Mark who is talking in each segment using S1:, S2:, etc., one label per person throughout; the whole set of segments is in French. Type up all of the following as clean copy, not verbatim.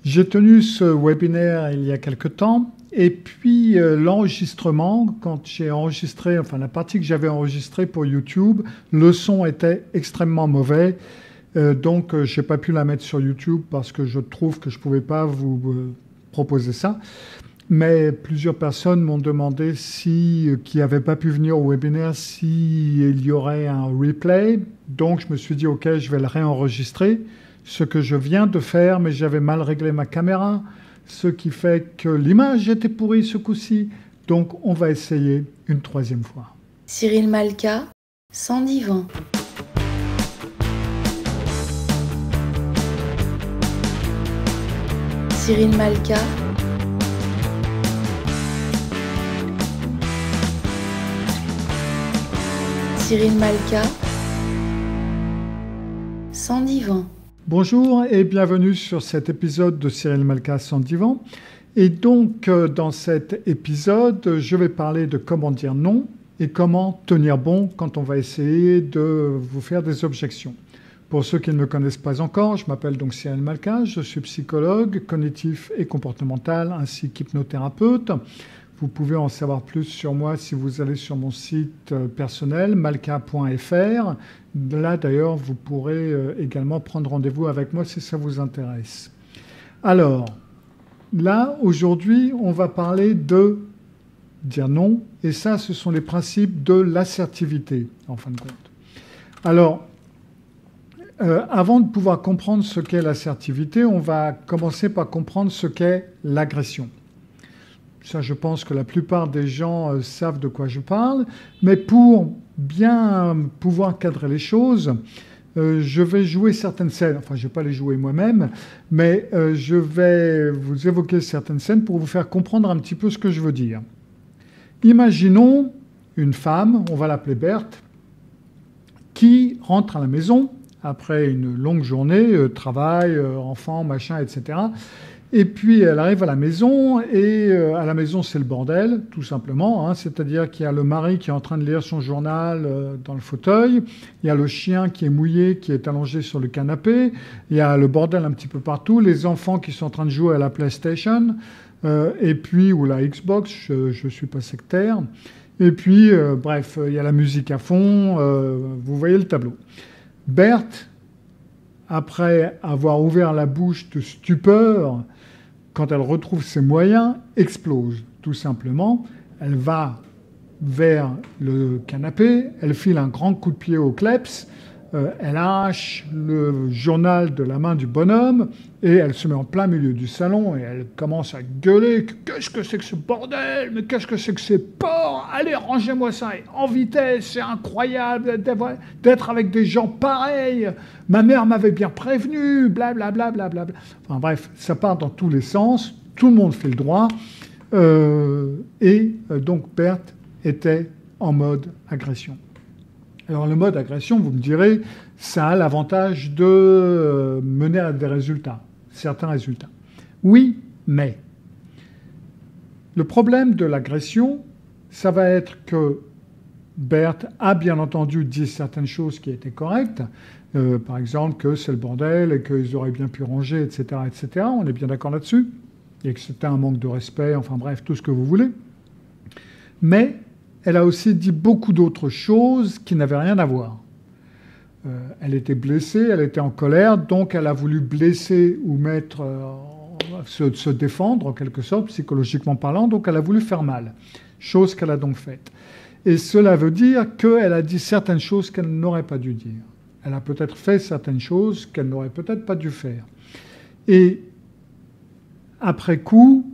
S1: J'ai tenu ce webinaire il y a quelque temps et puis l'enregistrement, quand j'ai enregistré, enfin la partie que j'avais enregistrée pour YouTube, le son était extrêmement mauvais. Donc je n'ai pas pu la mettre sur YouTube parce que je trouve que je ne pouvais pas vous proposer ça. Mais plusieurs personnes m'ont demandé qui n'avaient pas pu venir au webinaire, s'il y aurait un replay. Donc je me suis dit, OK, je vais le réenregistrer. Ce que je viens de faire, mais j'avais mal réglé ma caméra, ce qui fait que l'image était pourrie ce coup-ci. Donc on va essayer une troisième fois.
S2: Cyril Malka, sans divan. Cyril Malka. Cyril Malka, sans divan.
S1: Bonjour et bienvenue sur cet épisode de Cyril Malka sans divan. Et donc dans cet épisode, je vais parler de comment dire non et comment tenir bon quand on va essayer de vous faire des objections. Pour ceux qui ne me connaissent pas encore, je m'appelle donc Cyril Malka, je suis psychologue, cognitif et comportemental ainsi qu'hypnothérapeute. Vous pouvez en savoir plus sur moi si vous allez sur mon site personnel, malka.fr. Là, d'ailleurs, vous pourrez également prendre rendez-vous avec moi si ça vous intéresse. Alors, là, aujourd'hui, on va parler de dire non. Et ça, ce sont les principes de l'assertivité, en fin de compte. Alors, avant de pouvoir comprendre ce qu'est l'assertivité, on va commencer par comprendre ce qu'est l'agression. Ça, je pense que la plupart des gens savent de quoi je parle. Mais pour bien pouvoir cadrer les choses, je vais jouer certaines scènes. Enfin, je ne vais pas les jouer moi-même, mais je vais vous évoquer certaines scènes pour vous faire comprendre un petit peu ce que je veux dire. Imaginons une femme, on va l'appeler Berthe, qui rentre à la maison après une longue journée, travail, enfants, machin, etc., et puis elle arrive à la maison, et à la maison c'est le bordel, tout simplement. Hein, c'est-à-dire qu'il y a le mari qui est en train de lire son journal dans le fauteuil, il y a le chien qui est mouillé, qui est allongé sur le canapé, il y a le bordel un petit peu partout, les enfants qui sont en train de jouer à la PlayStation, et puis, ou la Xbox, je ne suis pas sectaire. Et puis, bref, il y a la musique à fond, vous voyez le tableau. Berthe, après avoir ouvert la bouche de stupeur, quand elle retrouve ses moyens, explose, tout simplement. Elle va vers le canapé, elle file un grand coup de pied au kleps, elle arrache le journal de la main du bonhomme et elle se met en plein milieu du salon et elle commence à gueuler « Qu'est-ce que c'est que ce bordel? Mais qu'est-ce que c'est que ces porcs? Allez, rangez-moi ça en vitesse, c'est incroyable d'être avec des gens pareils. Ma mère m'avait bien prévenu, blablabla. Bla, bla, bla. » Enfin bref, ça part dans tous les sens, tout le monde fait le droit. Donc Berthe était en mode agression. Alors le mode agression, vous me direz, ça a l'avantage de mener à des résultats, certains résultats. Oui, mais le problème de l'agression, ça va être que Berthe a bien entendu dit certaines choses qui étaient correctes, par exemple que c'est le bordel et qu'ils auraient bien pu ranger, etc., etc. On est bien d'accord là-dessus, et que c'était un manque de respect, enfin bref, tout ce que vous voulez. Mais elle a aussi dit beaucoup d'autres choses qui n'avaient rien à voir. Elle était blessée, elle était en colère, donc elle a voulu blesser ou se défendre, en quelque sorte, psychologiquement parlant, donc elle a voulu faire mal, chose qu'elle a donc faite. Et cela veut dire qu'elle a dit certaines choses qu'elle n'aurait pas dû dire. Elle a peut-être fait certaines choses qu'elle n'aurait peut-être pas dû faire. Et après coup,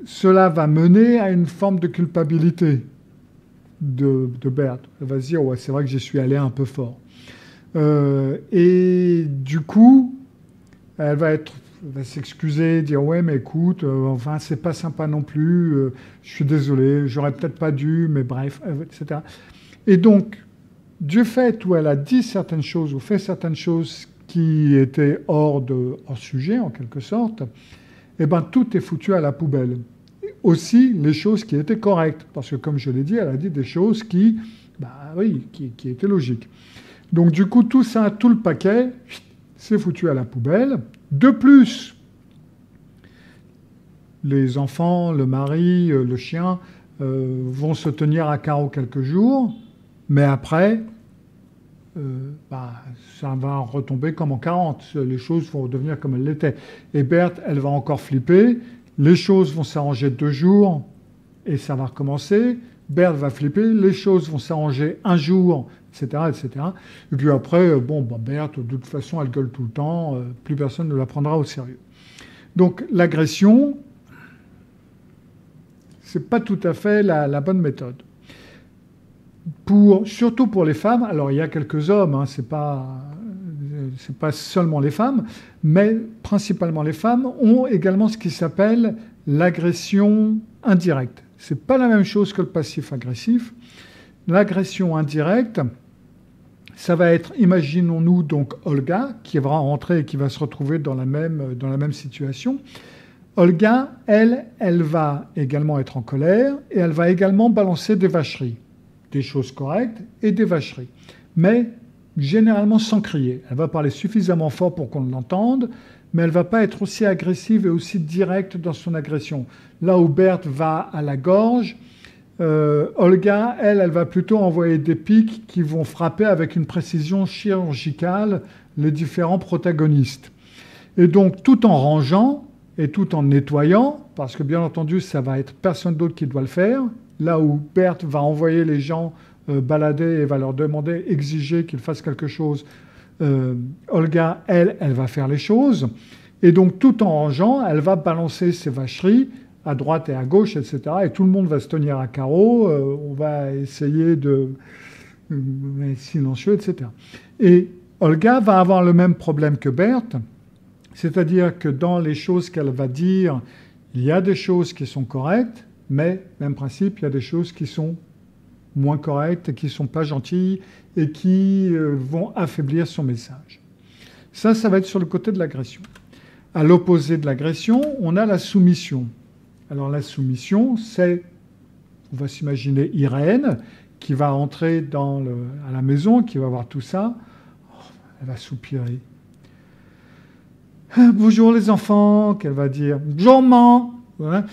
S1: cela va mener à une forme de culpabilité de Berthe. Elle va se dire, ouais, c'est vrai que j'y suis allé un peu fort. Et du coup, elle va s'excuser, dire, ouais, mais écoute, enfin, c'est pas sympa non plus, je suis désolé, j'aurais peut-être pas dû, mais bref, etc. Et donc, du fait où elle a dit certaines choses ou fait certaines choses qui étaient hors sujet, en quelque sorte, eh ben, tout est foutu à la poubelle. Aussi les choses qui étaient correctes, parce que comme je l'ai dit, elle a dit des choses qui étaient logiques. Donc du coup, tout ça, tout le paquet, c'est foutu à la poubelle. De plus, les enfants, le mari, le chien vont se tenir à carreau quelques jours, mais après, ça va retomber comme en 40. Les choses vont redevenir comme elles l'étaient. Et Berthe, elle va encore flipper. Les choses vont s'arranger 2 jours et ça va recommencer. Berthe va flipper. Les choses vont s'arranger 1 jour, etc., etc. Et puis après, Berthe, de toute façon, elle gueule tout le temps. Plus personne ne la prendra au sérieux. Donc l'agression, c'est pas tout à fait la bonne méthode. Surtout pour les femmes, alors il y a quelques hommes, hein, c'est pas seulement les femmes, mais principalement les femmes ont également ce qui s'appelle l'agression indirecte. C'est pas la même chose que le passif agressif. L'agression indirecte, ça va être, imaginons-nous donc Olga, qui va rentrer et qui va se retrouver dans la même situation. Olga, elle va également être en colère et elle va également balancer des vacheries. Des choses correctes et des vacheries. Mais généralement sans crier. Elle va parler suffisamment fort pour qu'on l'entende, mais elle ne va pas être aussi agressive et aussi directe dans son agression. Là où Berthe va à la gorge, Olga, elle va plutôt envoyer des pics qui vont frapper avec une précision chirurgicale les différents protagonistes. Et donc, tout en rangeant et tout en nettoyant, parce que bien entendu, ça va être personne d'autre qui doit le faire, là où Berthe va envoyer les gens balader et va leur demander, exiger qu'ils fassent quelque chose, Olga, elle va faire les choses. Et donc, tout en rangeant, elle va balancer ses vacheries à droite et à gauche, etc. Et tout le monde va se tenir à carreau. On va essayer de être silencieux, etc. Et Olga va avoir le même problème que Berthe, c'est-à-dire que dans les choses qu'elle va dire, il y a des choses qui sont correctes, mais, même principe, il y a des choses qui sont moins correctes et qui ne sont pas gentilles et qui vont affaiblir son message. Ça va être sur le côté de l'agression. À l'opposé de l'agression, on a la soumission. Alors la soumission, c'est, on va s'imaginer Irène, qui va entrer à la maison, qui va voir tout ça. Elle va soupirer. Bonjour les enfants, qu'elle va dire. Bonjour maman. Voilà.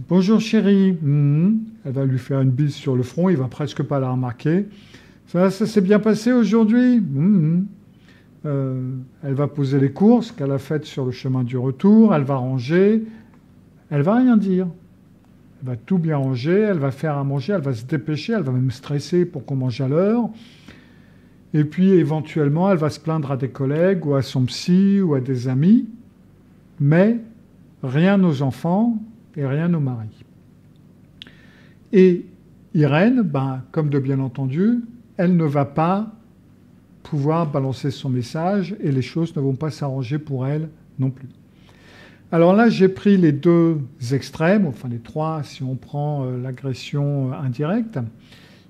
S1: Bonjour chérie. Elle va lui faire une bise sur le front, il va presque pas la remarquer. Ça s'est bien passé aujourd'hui. Elle va poser les courses qu'elle a faites sur le chemin du retour, elle va ranger, elle va rien dire. Elle va tout bien ranger, elle va faire à manger, elle va se dépêcher, elle va même stresser pour qu'on mange à l'heure. Et puis éventuellement, elle va se plaindre à des collègues ou à son psy ou à des amis, mais rien aux enfants et rien au mari. Et Irène, comme de bien entendu, elle ne va pas pouvoir balancer son message et les choses ne vont pas s'arranger pour elle non plus. Alors là, j'ai pris les 2 extrêmes, enfin les 3 si on prend l'agression indirecte.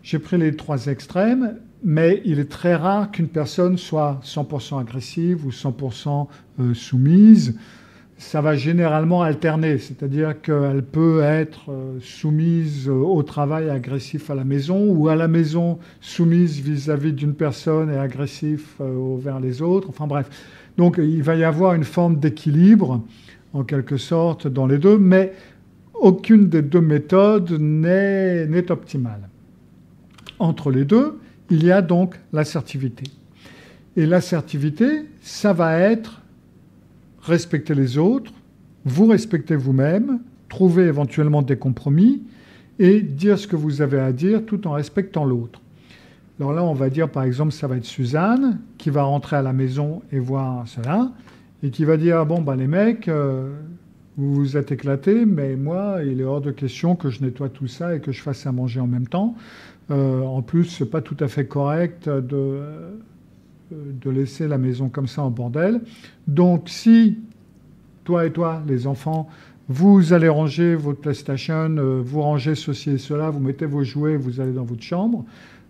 S1: J'ai pris les 3 extrêmes, mais il est très rare qu'une personne soit 100% agressive ou 100% soumise. Ça va généralement alterner, c'est-à-dire qu'elle peut être soumise au travail, agressif à la maison, ou à la maison soumise vis-à-vis d'une personne et agressif vers les autres. Enfin bref, donc il va y avoir une forme d'équilibre, en quelque sorte, dans les deux, mais aucune des 2 méthodes n'est optimale. Entre les deux, il y a donc l'assertivité. Et l'assertivité, ça va être respecter les autres, vous respecter vous-même, trouver éventuellement des compromis et dire ce que vous avez à dire tout en respectant l'autre. Alors là, on va dire, par exemple, ça va être Suzanne qui va rentrer à la maison et voir cela et qui va dire, les mecs, vous vous êtes éclatés, mais moi, il est hors de question que je nettoie tout ça et que je fasse à manger en même temps. En plus, c'est pas tout à fait correct de laisser la maison comme ça en bordel. Donc, si toi et toi, les enfants, vous allez ranger votre PlayStation, vous rangez ceci et cela, vous mettez vos jouets, vous allez dans votre chambre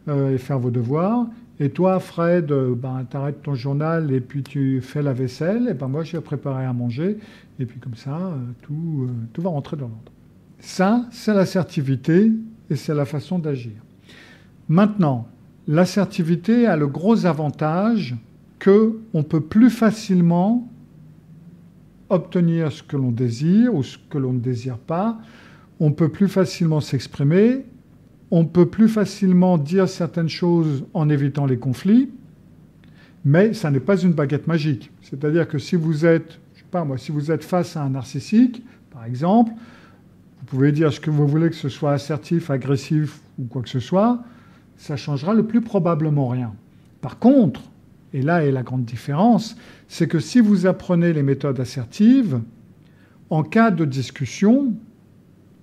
S1: et faire vos devoirs. Et toi, Fred, t'arrêtes ton journal et puis tu fais la vaisselle. Et moi, je vais préparer à manger. Et puis comme ça, tout va rentrer dans l'ordre. Ça, c'est l'assertivité et c'est la façon d'agir. Maintenant, l'assertivité a le gros avantage qu'on peut plus facilement obtenir ce que l'on désire ou ce que l'on ne désire pas, on peut plus facilement s'exprimer, on peut plus facilement dire certaines choses en évitant les conflits, mais ça n'est pas une baguette magique. C'est-à-dire que si vous êtes, je sais pas moi, si vous êtes face à un narcissique, par exemple, vous pouvez dire ce que vous voulez, que ce soit assertif, agressif ou quoi que ce soit, ça changera le plus probablement rien. Par contre, et là est la grande différence, c'est que si vous apprenez les méthodes assertives, en cas de discussion,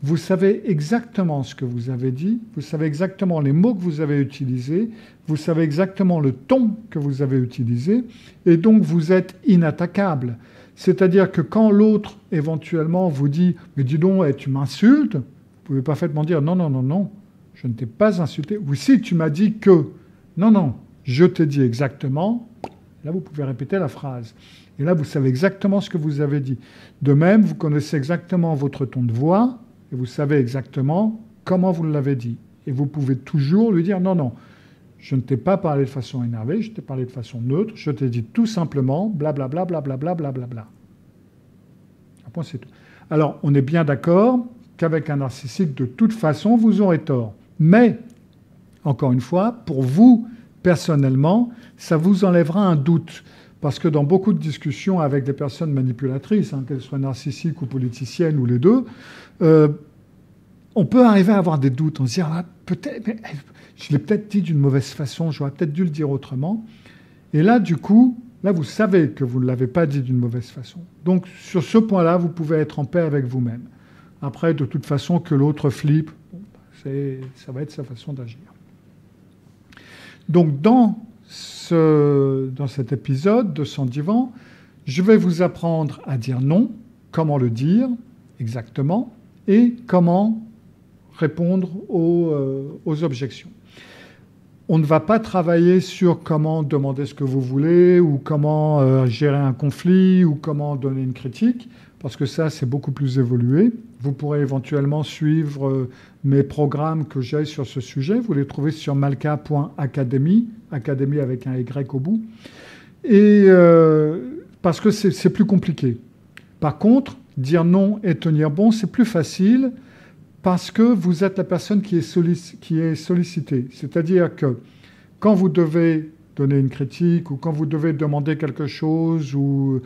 S1: vous savez exactement ce que vous avez dit, vous savez exactement les mots que vous avez utilisés, vous savez exactement le ton que vous avez utilisé, et donc vous êtes inattaquable. C'est-à-dire que quand l'autre, éventuellement, vous dit « Mais dis donc, tu m'insultes », vous ne pouvez parfaitement dire « Non, non, non, non, je ne t'ai pas insulté. » Ou si tu m'as dit que « Non, non, je t'ai dit exactement », là, vous pouvez répéter la phrase. Et là, vous savez exactement ce que vous avez dit. De même, vous connaissez exactement votre ton de voix et vous savez exactement comment vous l'avez dit. Et vous pouvez toujours lui dire « Non, non, je ne t'ai pas parlé de façon énervée, je t'ai parlé de façon neutre, je t'ai dit tout simplement blablabla, blablabla, blablabla. » Après, c'est tout. Alors, on est bien d'accord qu'avec un narcissique, de toute façon, vous aurez tort. Mais, encore une fois, pour vous, personnellement, ça vous enlèvera un doute. Parce que dans beaucoup de discussions avec des personnes manipulatrices, qu'elles soient narcissiques ou politiciennes ou les deux, on peut arriver à avoir des doutes. On se dit, ah, peut-être, je l'ai peut-être dit d'une mauvaise façon, j'aurais peut-être dû le dire autrement. Et là, du coup, là, vous savez que vous ne l'avez pas dit d'une mauvaise façon. Donc, sur ce point-là, vous pouvez être en paix avec vous-même. Après, de toute façon, que l'autre flippe, ça va être sa façon d'agir. Donc, dans cet épisode de Sans Divan, je vais vous apprendre à dire non, comment le dire exactement, et comment répondre aux objections. On ne va pas travailler sur comment demander ce que vous voulez, ou comment gérer un conflit, ou comment donner une critique, parce que ça, c'est beaucoup plus évolué. Vous pourrez éventuellement suivre mes programmes que j'ai sur ce sujet. Vous les trouvez sur malka.academy, académie avec un Y au bout. Et parce que c'est plus compliqué. Par contre, dire non et tenir bon, c'est plus facile parce que vous êtes la personne qui est sollicitée. C'est-à-dire que quand vous devez donner une critique ou quand vous devez demander quelque chose ou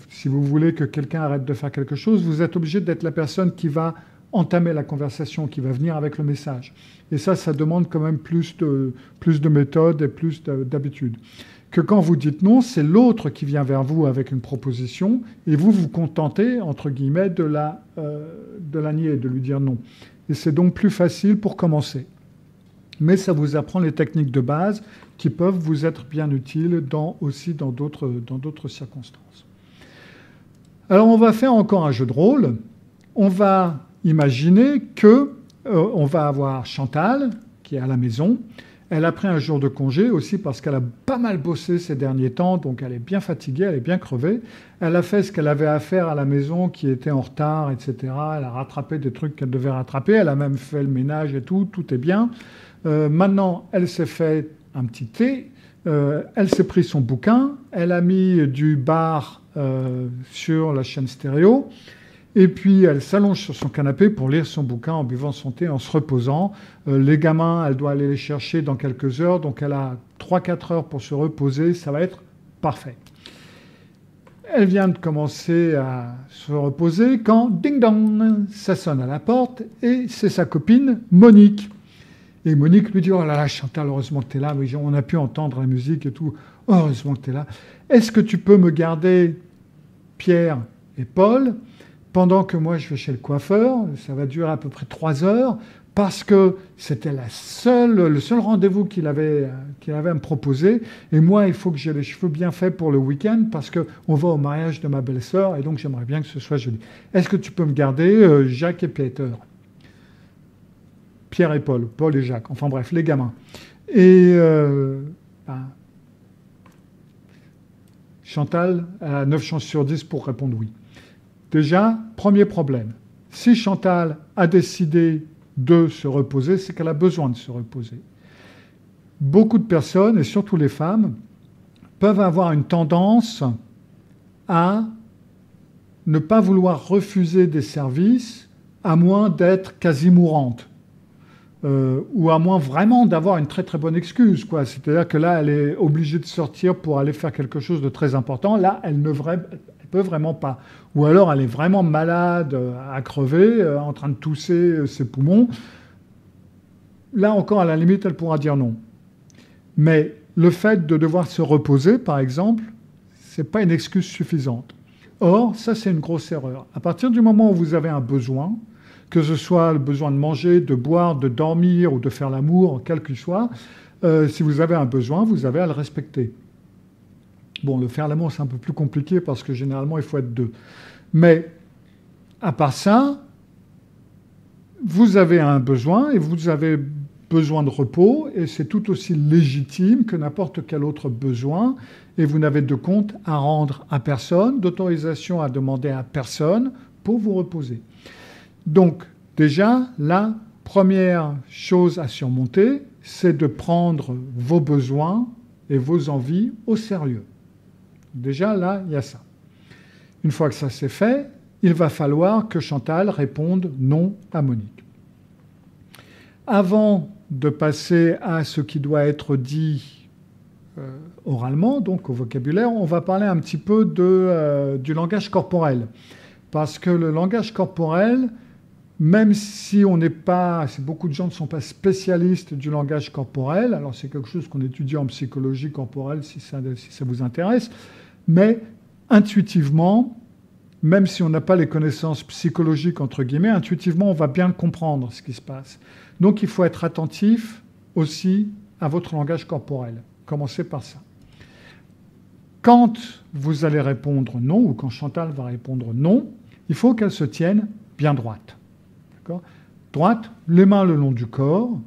S1: si vous voulez que quelqu'un arrête de faire quelque chose, vous êtes obligé d'être la personne qui va entamer la conversation, qui va venir avec le message. Et ça demande quand même plus de méthode et plus d'habitude. Que quand vous dites non, c'est l'autre qui vient vers vous avec une proposition et vous vous contentez, entre guillemets, de la nier, de lui dire non. Et c'est donc plus facile pour commencer. Mais ça vous apprend les techniques de base qui peuvent vous être bien utiles aussi dans d'autres circonstances. Alors on va faire encore un jeu de rôle. On va imaginer qu'on va avoir Chantal qui est à la maison. Elle a pris un jour de congé aussi parce qu'elle a pas mal bossé ces derniers temps, donc elle est bien fatiguée, elle est bien crevée. Elle a fait ce qu'elle avait à faire à la maison qui était en retard, etc. Elle a rattrapé des trucs qu'elle devait rattraper. Elle a même fait le ménage et tout est bien. Maintenant, elle s'est fait un petit thé. Elle s'est pris son bouquin. Elle a mis du bar sur la chaîne stéréo. Et puis, elle s'allonge sur son canapé pour lire son bouquin en buvant son thé, en se reposant. Les gamins, elle doit aller les chercher dans quelques heures. Donc, elle a 3-4 heures pour se reposer. Ça va être parfait. Elle vient de commencer à se reposer quand, ding-dong, ça sonne à la porte. Et c'est sa copine, Monique. Et Monique lui dit « Oh là là, Chantal, heureusement que tu es là. On a pu entendre la musique et tout. Oh, heureusement que tu es là. Est-ce que tu peux me garder Pierre et Paul ?» Pendant que moi, je vais chez le coiffeur, ça va durer à peu près 3 heures, parce que c'était le seul rendez-vous qu'il avait à me proposer. Et moi, il faut que j'ai les cheveux bien faits pour le week-end, parce qu'on va au mariage de ma belle-sœur, et donc j'aimerais bien que ce soit joli. Est-ce que tu peux me garder Jacques et Peter ? Pierre et Paul, Paul et Jacques, enfin bref, les gamins. Et Chantal a 9 chances sur 10 pour répondre oui. Déjà, premier problème. Si Chantal a décidé de se reposer, c'est qu'elle a besoin de se reposer. Beaucoup de personnes, et surtout les femmes, peuvent avoir une tendance à ne pas vouloir refuser des services à moins d'être quasi mourante. Ou à moins vraiment d'avoir une très très bonne excuse, quoi. C'est-à-dire que là, elle est obligée de sortir pour aller faire quelque chose de très important. Là, elle peut vraiment pas. Ou alors, elle est vraiment malade, à crever, en train de tousser ses poumons. Là encore, à la limite, elle pourra dire non. Mais le fait de devoir se reposer, par exemple, c'est pas une excuse suffisante. Or, ça, c'est une grosse erreur. À partir du moment où vous avez un besoin, que ce soit le besoin de manger, de boire, de dormir ou de faire l'amour, quel qu'il soit, si vous avez un besoin, vous avez à le respecter. Bon, le faire l'amour, c'est un peu plus compliqué parce que généralement, il faut être deux. Mais à part ça, vous avez un besoin et vous avez besoin de repos et c'est tout aussi légitime que n'importe quel autre besoin et vous n'avez de compte à rendre à personne, d'autorisation à demander à personne pour vous reposer. Donc, déjà, la première chose à surmonter, c'est de prendre vos besoins et vos envies au sérieux. Déjà, là, il y a ça. Une fois que ça c'est fait, il va falloir que Chantal réponde non à Monique. Avant de passer à ce qui doit être dit oralement, donc au vocabulaire, on va parler un petit peu du langage corporel. Parce que le langage corporel, même si on n'est pas, si beaucoup de gens ne sont pas spécialistes du langage corporel, alors c'est quelque chose qu'on étudie en psychologie corporelle si ça vous intéresse, mais intuitivement, même si on n'a pas les connaissances psychologiques, entre guillemets, intuitivement, on va bien comprendre ce qui se passe. Donc il faut être attentif aussi à votre langage corporel. Commencez par ça. Quand vous allez répondre non, ou quand Chantal va répondre non, il faut qu'elle se tienne bien droite. Droite, les mains le long du corps,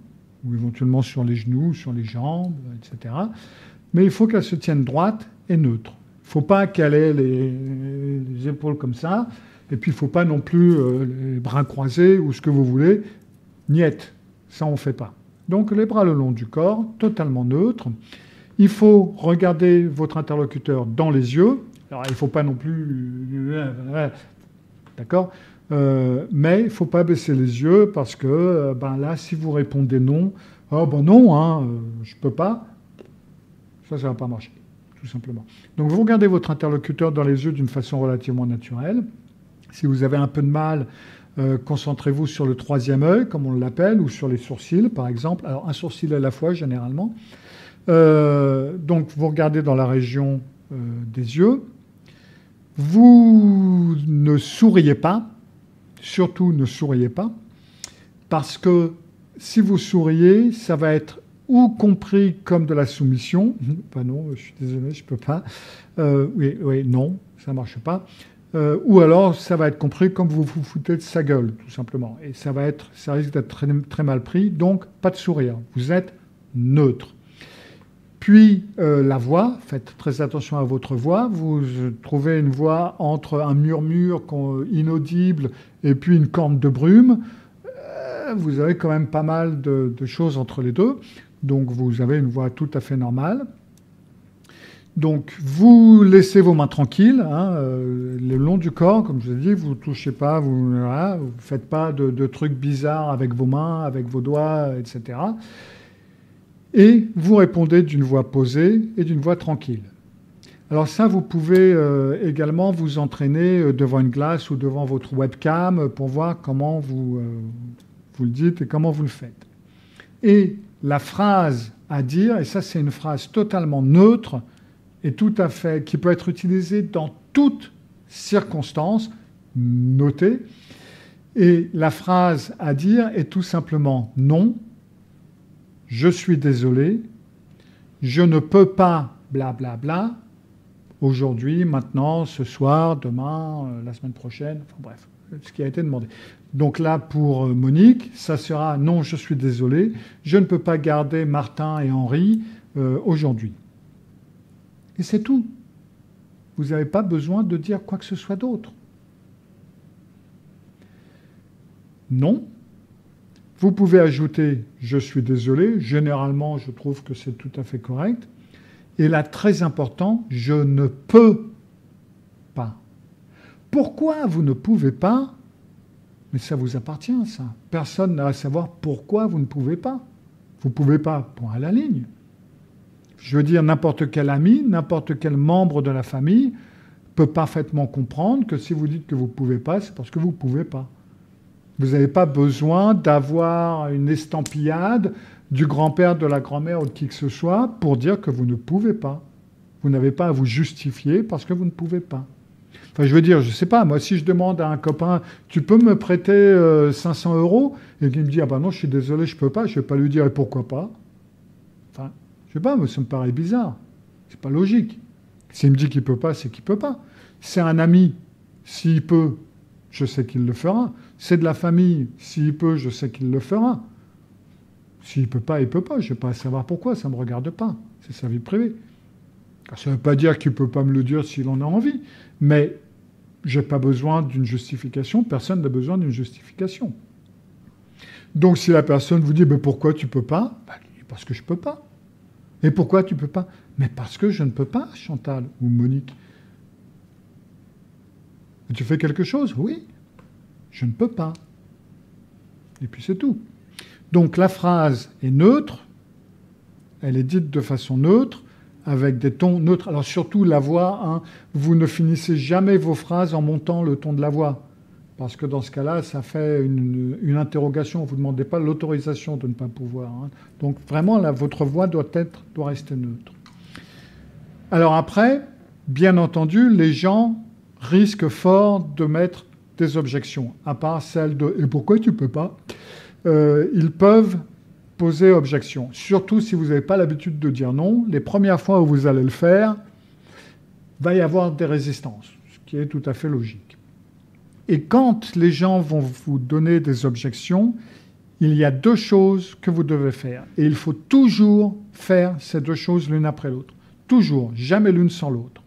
S1: ou éventuellement sur les genoux, sur les jambes, etc. Mais il faut qu'elle se tienne droite et neutre. Il ne faut pas qu'elle ait les épaules comme ça, et puis il ne faut pas non plus les bras croisés ou ce que vous voulez. Niette, ça on ne fait pas. Donc les bras le long du corps, totalement neutre. Il faut regarder votre interlocuteur dans les yeux. Alors il ne faut pas non plus... D'accord ? Mais il ne faut pas baisser les yeux parce que là, si vous répondez non, non, je ne peux pas, ça ne va pas marcher, tout simplement. Donc vous regardez votre interlocuteur dans les yeux d'une façon relativement naturelle. Si vous avez un peu de mal, concentrez-vous sur le troisième œil, comme on l'appelle, ou sur les sourcils, par exemple. Alors un sourcil à la fois, généralement. Donc vous regardez dans la région des yeux. Vous ne souriez pas. Surtout, ne souriez pas, parce que si vous souriez, ça va être ou compris comme de la soumission. Non, je suis désolé, je ne peux pas. Oui, non, ça ne marche pas. Ou alors, ça va être compris comme vous vous foutez de sa gueule, tout simplement. Et ça risque d'être très, très mal pris, donc pas de sourire. Vous êtes neutre. Puis la voix, faites très attention à votre voix. Vous trouvez une voix entre un murmure inaudible et puis une corne de brume. Vous avez quand même pas mal de choses entre les deux. Donc vous avez une voix tout à fait normale. Donc vous laissez vos mains tranquilles, le long du corps, comme je vous ai dit, vous ne touchez pas, vous ne faites pas de trucs bizarres avec vos mains, avec vos doigts, etc. Et vous répondez d'une voix posée et d'une voix tranquille. Alors ça, vous pouvez également vous entraîner devant une glace ou devant votre webcam pour voir comment vous le dites et comment vous le faites. Et la phrase à dire, et ça c'est une phrase totalement neutre et tout à fait, qui peut être utilisée dans toutes circonstances, notez, et la phrase à dire est tout simplement non. Je suis désolé, je ne peux pas, blablabla, bla, bla, aujourd'hui, maintenant, ce soir, demain, la semaine prochaine, enfin bref, ce qui a été demandé. Donc là, pour Monique, ça sera non, je suis désolé, je ne peux pas garder Martin et Henri aujourd'hui. Et c'est tout. Vous n'avez pas besoin de dire quoi que ce soit d'autre. Non. Vous pouvez ajouter « je suis désolé ». Généralement, je trouve que c'est tout à fait correct. Et là, très important, « je ne peux pas ». Pourquoi vous ne pouvez pas? Mais ça vous appartient, ça. Personne n'a à savoir pourquoi vous ne pouvez pas. Vous ne pouvez pas, point à la ligne. Je veux dire, n'importe quel ami, n'importe quel membre de la famille peut parfaitement comprendre que si vous dites que vous ne pouvez pas, c'est parce que vous ne pouvez pas. Vous n'avez pas besoin d'avoir une estampillade du grand-père, de la grand-mère ou de qui que ce soit pour dire que vous ne pouvez pas. Vous n'avez pas à vous justifier parce que vous ne pouvez pas. Enfin, je veux dire, je ne sais pas, moi, si je demande à un copain, tu peux me prêter 500 € et qu'il me dit, ah ben non, je suis désolé, je ne peux pas, je ne vais pas lui dire, et pourquoi pas? Enfin, je ne sais pas, mais ça me paraît bizarre. C'est pas logique. S'il me dit qu'il ne peut pas, c'est qu'il ne peut pas. C'est un ami, s'il peut, je sais qu'il le fera. C'est de la famille, s'il peut, je sais qu'il le fera. S'il ne peut pas, il ne peut pas. Je ne vais pas savoir pourquoi, ça ne me regarde pas. C'est sa vie privée. Ça ne veut pas dire qu'il ne peut pas me le dire s'il en a envie. Mais je n'ai pas besoin d'une justification. Personne n'a besoin d'une justification. Donc si la personne vous dit « pourquoi tu ne peux pas ?» Parce que je ne peux pas. Et pourquoi tu ne peux pas? Mais parce que je ne peux pas, Chantal ou Monique. Tu fais quelque chose? Oui. Je ne peux pas. Et puis c'est tout. Donc la phrase est neutre. Elle est dite de façon neutre, avec des tons neutres. Alors surtout la voix, hein, vous ne finissez jamais vos phrases en montant le ton de la voix. Parce que dans ce cas-là, ça fait une interrogation. Vous ne demandez pas l'autorisation de ne pas pouvoir. Hein. Donc vraiment, là, votre voix doit rester neutre. Alors après, bien entendu, les gens risquent fort de mettre des objections, à part celle de « et pourquoi tu ne peux pas ?» Ils peuvent poser objection. Surtout si vous n'avez pas l'habitude de dire non. Les premières fois où vous allez le faire, il va y avoir des résistances, ce qui est tout à fait logique. Et quand les gens vont vous donner des objections, il y a deux choses que vous devez faire. Et il faut toujours faire ces deux choses l'une après l'autre. Toujours, jamais l'une sans l'autre.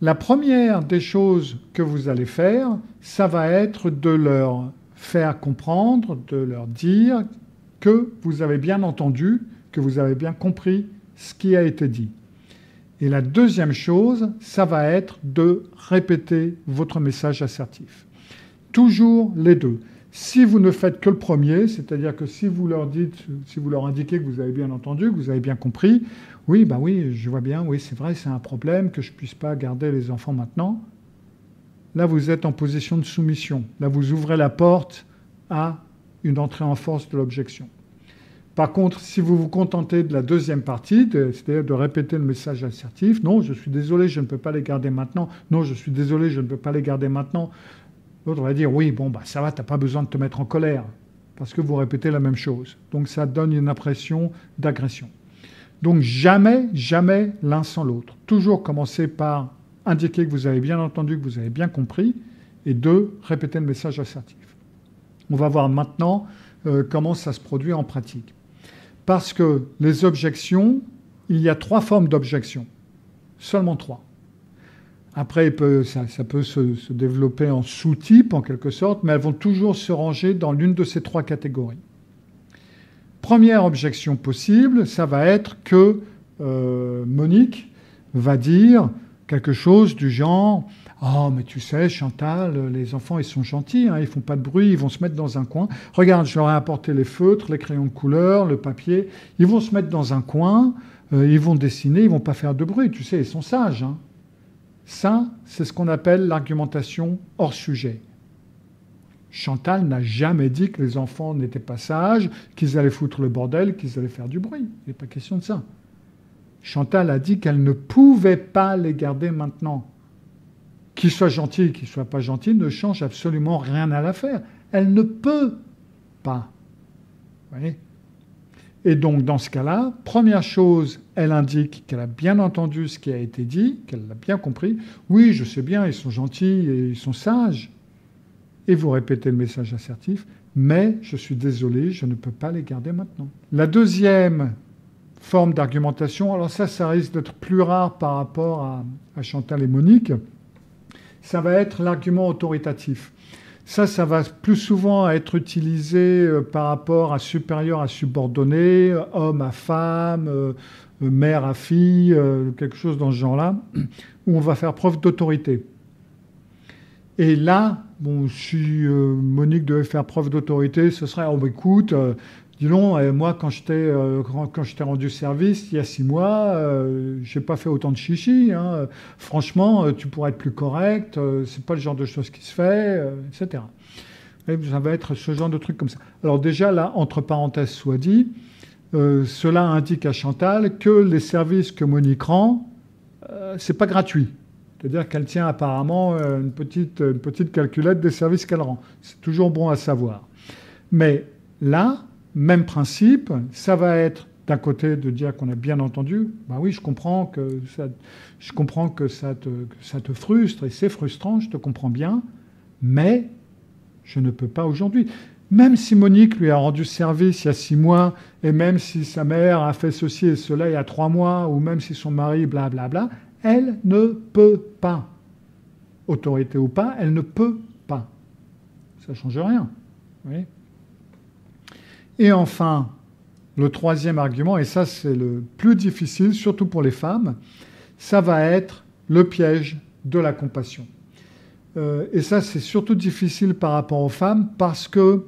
S1: La première des choses que vous allez faire, ça va être de leur faire comprendre, de leur dire que vous avez bien entendu, que vous avez bien compris ce qui a été dit. Et la deuxième chose, ça va être de répéter votre message assertif. Toujours les deux. Si vous ne faites que le premier, c'est-à-dire que si vous leur dites, si vous leur indiquez que vous avez bien entendu, que vous avez bien compris, oui, ben oui, je vois bien, oui, c'est vrai, c'est un problème que je ne puisse pas garder les enfants maintenant. Là, vous êtes en position de soumission. Là, vous ouvrez la porte à une entrée en force de l'objection. Par contre, si vous vous contentez de la deuxième partie, c'est-à-dire de répéter le message assertif, non, je suis désolé, je ne peux pas les garder maintenant. Non, je suis désolé, je ne peux pas les garder maintenant. L'autre va dire, oui, bon, bah, ça va, tu n'as pas besoin de te mettre en colère, parce que vous répétez la même chose. Donc ça donne une impression d'agression. Donc jamais, jamais l'un sans l'autre. Toujours commencer par indiquer que vous avez bien entendu, que vous avez bien compris, et deux, répéter le message assertif. On va voir maintenant comment ça se produit en pratique. Parce que les objections, il y a 3 formes d'objections. Seulement 3. Après, ça peut se développer en sous-types, en quelque sorte, mais elles vont toujours se ranger dans l'une de ces 3 catégories. Première objection possible, ça va être que Monique va dire quelque chose du genre « Oh, mais tu sais, Chantal, les enfants, ils sont gentils, hein, ils font pas de bruit, ils vont se mettre dans un coin. Regarde, je leur ai apporté les feutres, les crayons de couleur, le papier. Ils vont se mettre dans un coin, ils vont dessiner, ils vont pas faire de bruit. Tu sais, ils sont sages. Hein. » Ça, c'est ce qu'on appelle l'argumentation hors sujet. Chantal n'a jamais dit que les enfants n'étaient pas sages, qu'ils allaient foutre le bordel, qu'ils allaient faire du bruit. Il n'est pas question de ça. Chantal a dit qu'elle ne pouvait pas les garder maintenant. Qu'ils soient gentils, qu'ils ne soient pas gentils, ne change absolument rien à l'affaire. Elle ne peut pas. Vous voyez ? Et donc, dans ce cas-là, première chose, elle indique qu'elle a bien entendu ce qui a été dit, qu'elle l'a bien compris. Oui, je sais bien, ils sont gentils et ils sont sages. Et vous répétez le message assertif, mais je suis désolé, je ne peux pas les garder maintenant. La deuxième forme d'argumentation, alors ça risque d'être plus rare par rapport à Chantal et Monique, ça va être l'argument autoritatif. Ça va plus souvent être utilisé par rapport à supérieur à subordonné, homme à femme, mère à fille, quelque chose dans ce genre-là, où on va faire preuve d'autorité. Et là, bon, si Monique devait faire preuve d'autorité, ce serait, oh, bah, écoute, dis donc, moi, quand je t'ai rendu service il y a 6 mois, j'ai pas fait autant de chichi. Hein. Franchement, tu pourrais être plus correct. C'est pas le genre de choses qui se fait, etc. Et ça va être ce genre de truc comme ça. Alors déjà, là, entre parenthèses soit dit, cela indique à Chantal que les services que Monique rend, c'est pas gratuit. C'est-à-dire qu'elle tient apparemment une petite calculette des services qu'elle rend. C'est toujours bon à savoir. Mais là, même principe, ça va être d'un côté de dire qu'on a bien entendu, ben oui, je comprends que ça te frustre et c'est frustrant, je te comprends bien, mais je ne peux pas aujourd'hui. Même si Monique lui a rendu service il y a 6 mois, et même si sa mère a fait ceci et cela il y a 3 mois, ou même si son mari, blablabla, elle ne peut pas. Autorité ou pas, elle ne peut pas. Ça ne change rien. Oui. Et enfin, le troisième argument, et ça c'est le plus difficile, surtout pour les femmes, ça va être le piège de la compassion. Et ça c'est surtout difficile par rapport aux femmes parce que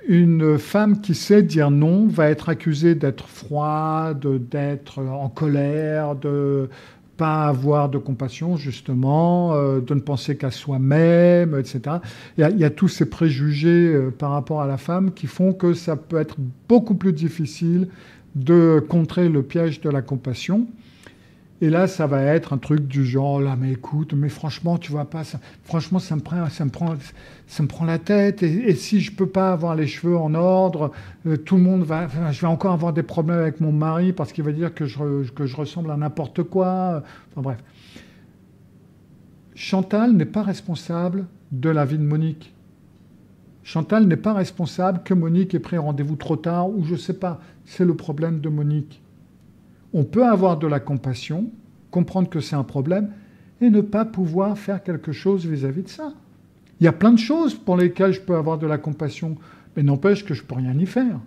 S1: une femme qui sait dire non va être accusée d'être froide, d'être en colère, de pas avoir de compassion, justement, de ne penser qu'à soi-même, etc. Il y a tous ces préjugés par rapport à la femme qui font que ça peut être beaucoup plus difficile de contrer le piège de la compassion. Et là, ça va être un truc du genre, là, mais écoute, mais franchement, tu vois pas, franchement, ça me prend la tête. Et si je peux pas avoir les cheveux en ordre, tout le monde va, je vais encore avoir des problèmes avec mon mari parce qu'il va dire que je ressemble à n'importe quoi. Enfin bref. Chantal n'est pas responsable de la vie de Monique. Chantal n'est pas responsable que Monique ait pris rendez-vous trop tard ou je sais pas. C'est le problème de Monique. On peut avoir de la compassion, comprendre que c'est un problème, et ne pas pouvoir faire quelque chose vis-à-vis de ça. Il y a plein de choses pour lesquelles je peux avoir de la compassion, mais n'empêche que je ne peux rien y faire.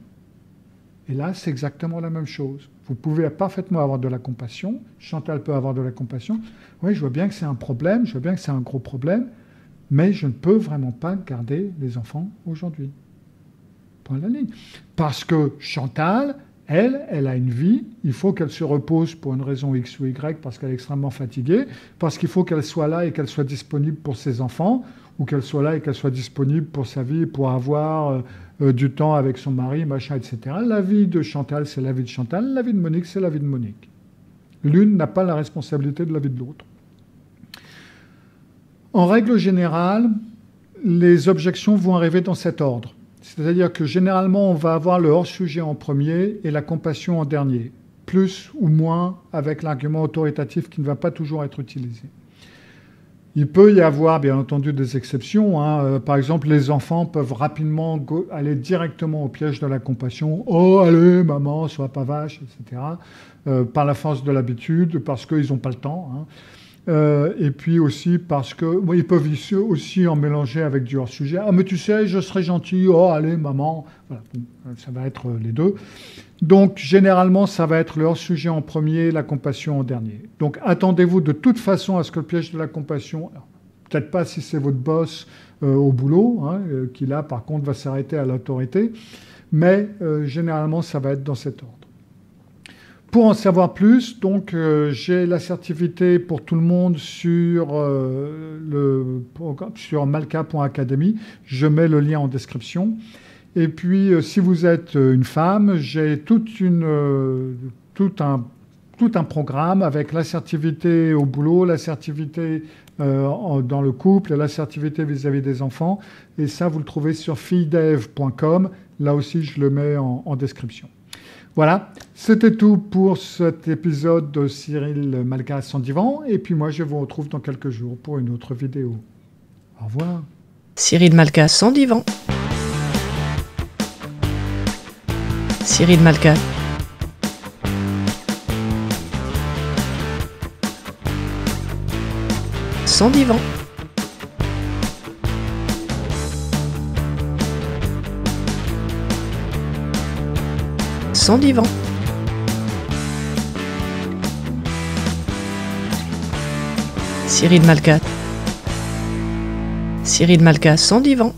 S1: Et là, c'est exactement la même chose. Vous pouvez parfaitement avoir de la compassion, Chantal peut avoir de la compassion. Oui, je vois bien que c'est un problème, je vois bien que c'est un gros problème, mais je ne peux vraiment pas garder les enfants aujourd'hui. Point de la ligne. Parce que Chantal... Elle a une vie, il faut qu'elle se repose pour une raison X ou Y parce qu'elle est extrêmement fatiguée, parce qu'il faut qu'elle soit là et qu'elle soit disponible pour ses enfants, ou qu'elle soit là et qu'elle soit disponible pour sa vie, pour avoir du temps avec son mari, machin, etc. La vie de Chantal, c'est la vie de Chantal, la vie de Monique, c'est la vie de Monique. L'une n'a pas la responsabilité de la vie de l'autre. En règle générale, les objections vont arriver dans cet ordre. C'est-à-dire que généralement, on va avoir le hors-sujet en premier et la compassion en dernier, plus ou moins avec l'argument autoritatif qui ne va pas toujours être utilisé. Il peut y avoir, bien entendu, des exceptions. Hein. Par exemple, les enfants peuvent rapidement aller directement au piège de la compassion. « Oh, allez, maman, sois pas vache, etc. » Par la force de l'habitude, parce qu'ils n'ont pas le temps. Hein. Et puis aussi parce que ils peuvent aussi en mélanger avec du hors-sujet. Ah, mais tu sais, je serai gentil. Oh, allez, maman. Voilà. Ça va être les deux. Donc, généralement, ça va être le hors-sujet en premier, la compassion en dernier. Donc, attendez-vous de toute façon à ce que le piège de la compassion, peut-être pas si c'est votre boss au boulot, hein, qui là, par contre, va s'arrêter à l'autorité, mais généralement, ça va être dans cet ordre. Pour en savoir plus, donc, j'ai l'assertivité pour tout le monde sur malka.academy. Je mets le lien en description. Et puis, si vous êtes une femme, j'ai tout un programme avec l'assertivité au boulot, l'assertivité dans le couple et l'assertivité vis-à-vis des enfants. Et ça, vous le trouvez sur filledev.com. Là aussi, je le mets en description. Voilà, c'était tout pour cet épisode de Cyril Malka sans divan. Et puis moi, je vous retrouve dans quelques jours pour une autre vidéo. Au revoir.
S3: Cyril Malka sans divan. Cyril Malka. Sans divan. Sans divan. Cyril Malka. Cyril Malka sans divan.